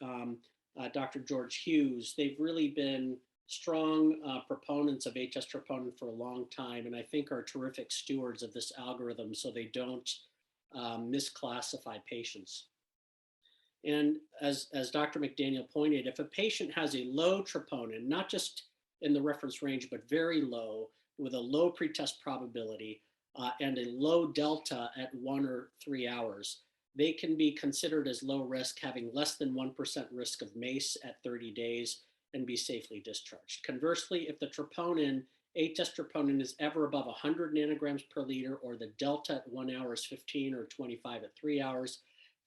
Dr. George Hughes, they've really been strong proponents of HS troponin for a long time, and I think are terrific stewards of this algorithm so they don't misclassify patients. And as Dr. McDaniel pointed, if a patient has a low troponin, not just in the reference range, but very low, with a low pretest probability and a low delta at 1 or 3 hours, they can be considered as low risk, having less than 1% risk of MACE at 30 days and be safely discharged. Conversely, if the troponin, HS troponin is ever above 100 nanograms per liter, or the delta at 1 hour is 15 or 25 at 3 hours,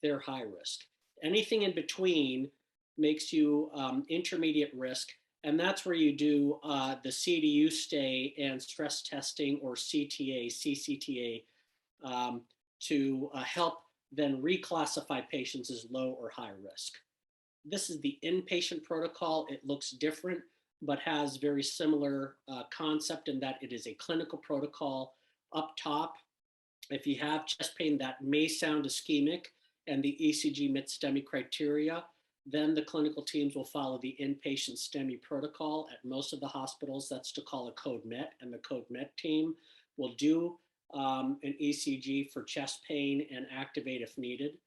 they're high risk. Anything in between makes you intermediate risk, and that's where you do the CDU stay and stress testing, or CTA, CCTA, to help then reclassify patients as low or high risk. This is the inpatient protocol. It looks different, but has very similar concept in that it is a clinical protocol. Up top, if you have chest pain that may sound ischemic, and the ECG meets STEMI criteria, then the clinical teams will follow the inpatient STEMI protocol. At most of the hospitals, that's to call a code MET, and the code MET team will do an ECG for chest pain and activate if needed.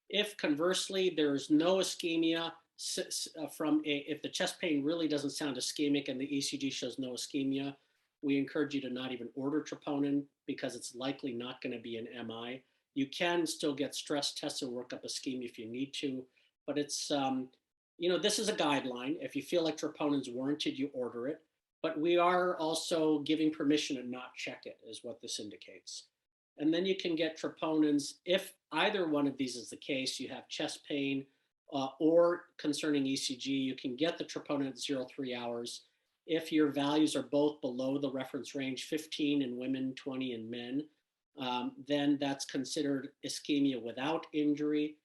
If conversely, there's no ischemia if the chest pain really doesn't sound ischemic and the ECG shows no ischemia, we encourage you to not even order troponin because it's likely not going to be an MI. You can still get stress tests and work up ischemia if you need to, but it's, this is a guideline. If you feel like troponin's warranted, you order it, but we are also giving permission to not check it is what this indicates. And then you can get troponins if either one of these is the case, you have chest pain or concerning ECG, you can get the troponin at 0.3 hours. If your values are both below the reference range, 15 in women, 20 in men, then that's considered ischemia without injury.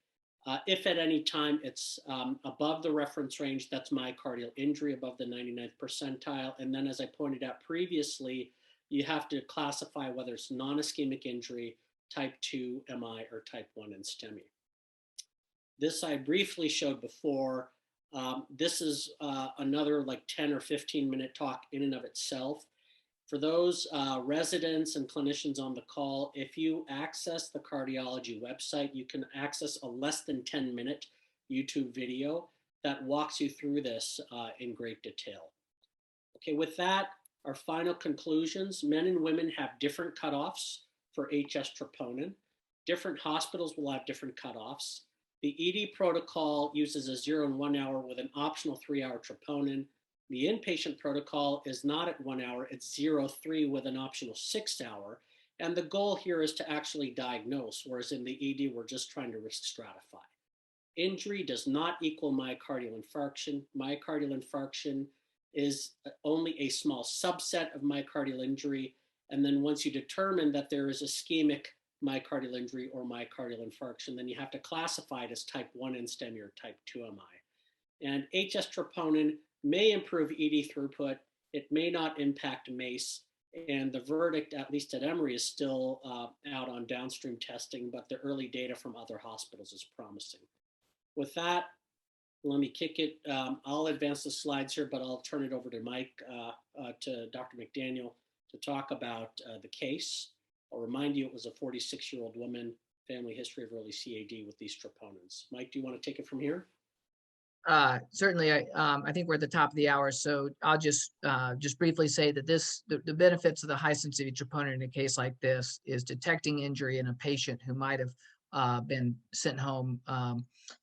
If at any time it's above the reference range, that's myocardial injury above the 99th percentile. And then as I pointed out previously, you have to classify whether it's non-ischemic injury, type 2 MI, or type 1 in STEMI. This I briefly showed before. This is another like 10 or 15-minute talk in and of itself. For those residents and clinicians on the call, if you access the cardiology website, you can access a less than 10-minute YouTube video that walks you through this in great detail. Okay, with that, our final conclusions. Men and women have different cutoffs for HS troponin. Different hospitals will have different cutoffs. The ED protocol uses a 0 and 1 hour with an optional 3-hour troponin. The inpatient protocol is not at 1 hour, it's 0.3 with an optional 6-hour. And the goal here is to actually diagnose, whereas in the ED, we're just trying to risk stratify. Injury does not equal myocardial infarction. Myocardial infarction is only a small subset of myocardial injury. And then once you determine that there is ischemic myocardial injury or myocardial infarction, then you have to classify it as type 1 in STEMI or type 2 MI. And HS troponin may improve ED throughput. It may not impact MACE. And the verdict, at least at Emory, is still out on downstream testing, but the early data from other hospitals is promising. With that, let me kick it. I'll advance the slides here, but I'll turn it over to Mike, to Dr. McDaniel to talk about the case. I'll remind you it was a 46-year-old woman, family history of early CAD with these troponins. Mike, do you want to take it from here? Certainly, I think we're at the top of the hour, so I'll just briefly say that the benefits of the high sensitivity troponin in a case like this is detecting injury in a patient who might have been sent home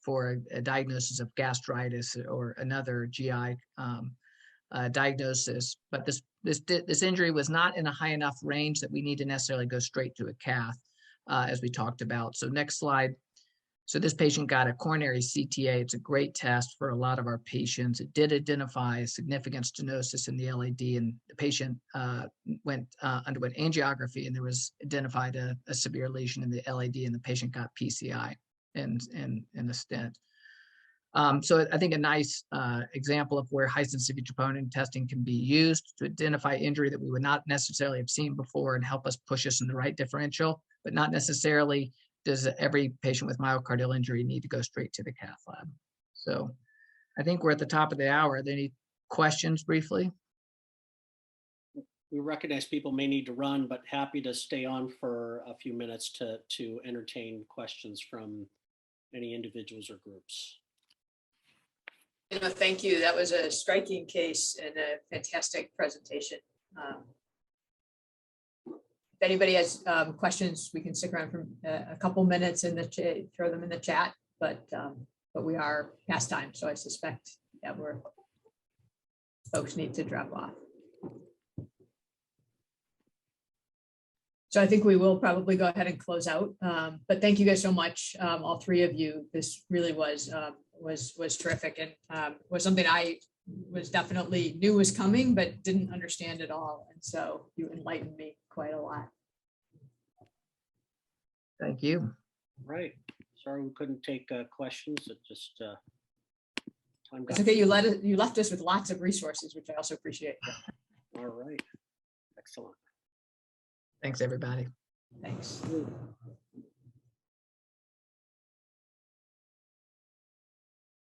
for a diagnosis of gastritis or another GI diagnosis. But this injury was not in a high enough range that we need to necessarily go straight to a cath, as we talked about. So next slide. So this patient got a coronary CTA. It's a great test for a lot of our patients. It did identify a significant stenosis in the LAD, and the patient underwent angiography, and there was identified a severe lesion in the LAD, and the patient got PCI and a stent. So I think a nice example of where high sensitivity troponin testing can be used to identify injury that we would not necessarily have seen before and help us push us in the right differential, but not necessarily does every patient with myocardial injury need to go straight to the cath lab. So I think we're at the top of the hour. Are there any questions briefly? We recognize people may need to run, but happy to stay on for a few minutes to entertain questions from any individuals or groups. Thank you. That was a striking case and a fantastic presentation. If anybody has questions, we can stick around for a couple minutes in the chat, throw them in the chat, but we are past time, so I suspect that folks need to drop off. So I think we will probably go ahead and close out. But thank you guys so much, all three of you. This really was terrific, and was something I was definitely knew was coming, but didn't understand at all. And so you enlightened me quite a lot. Thank you. Right. Sorry we couldn't take questions. It just time got. It's okay. You left us with lots of resources, which I also appreciate. All right. Excellent. Thanks, everybody. Thanks. Ooh.